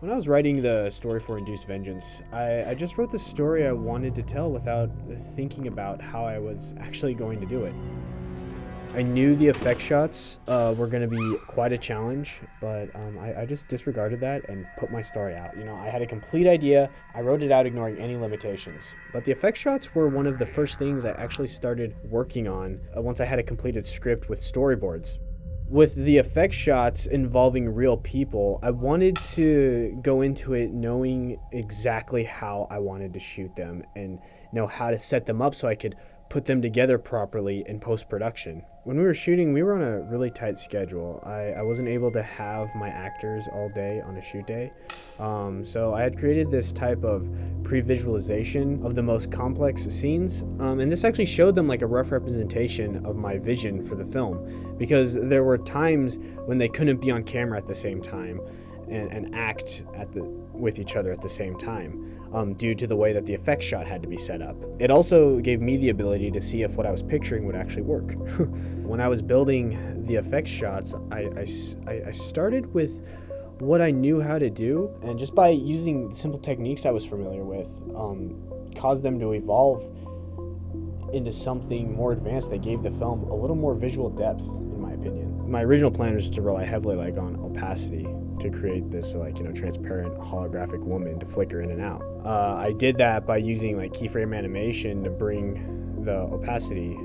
When I was writing the story for Induced Vengeance, I just wrote the story I wanted to tell without thinking about how I was actually going to do it. I knew the effect shots were going to be quite a challenge, but I just disregarded that and put my story out. I had a complete idea. I wrote it out ignoring any limitations. But the effect shots were one of the first things I actually started working on once I had a completed script with storyboards. With the effect shots involving real people, I wanted to go into it knowing exactly how I wanted to shoot them and know how to set them up so I could put them together properly in post-production. When we were shooting, we were on a really tight schedule. I wasn't able to have my actors all day on a shoot day. So I had created this type of pre-visualization of the most complex scenes. And this actually showed them like a rough representation of my vision for the film, because there were times when they couldn't be on camera at the same time and act with each other at the same time, due to the way that the effect shot had to be set up. It also gave me the ability to see if what I was picturing would actually work. When I was building the effect shots, I started with what I knew how to do, and just by using simple techniques I was familiar with, caused them to evolve into something more advanced that gave the film a little more visual depth, in my opinion. My original plan was to rely heavily on opacity to create this transparent holographic woman to flicker in and out. I did that by using keyframe animation to bring the opacity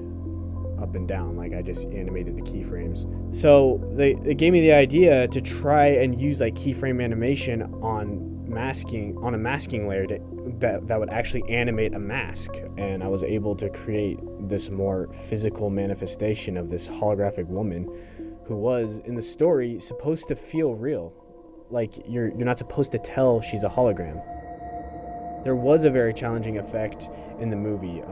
up and down. I just animated the keyframes. So they gave me the idea to try and use keyframe animation on a masking layer that would actually animate a mask, and I was able to create this more physical manifestation of this holographic woman who was, in the story, supposed to feel real. You're not supposed to tell she's a hologram. There was a very challenging effect in the movie.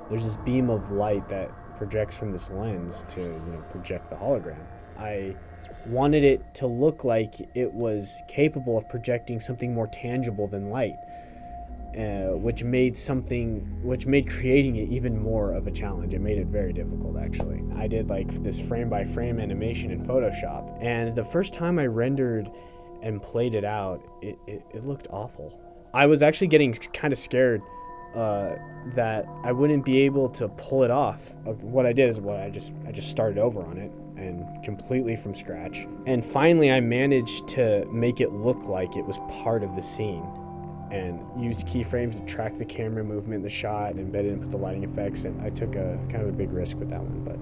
There's this beam of light that projects from this lens to project the hologram. I wanted it to look like it was capable of projecting something more tangible than light, which made creating it even more of a challenge. It made it very difficult, actually. I did this frame by frame animation in Photoshop, and the first time I rendered and played it out, it looked awful. I was actually getting kind of scared that I wouldn't be able to pull it off. What I did is I just started over on it and completely from scratch. And finally I managed to make it look like it was part of the scene, and used keyframes to track the camera movement in the shot and embed it and put the lighting effects. And I took a kind of a big risk with that one, but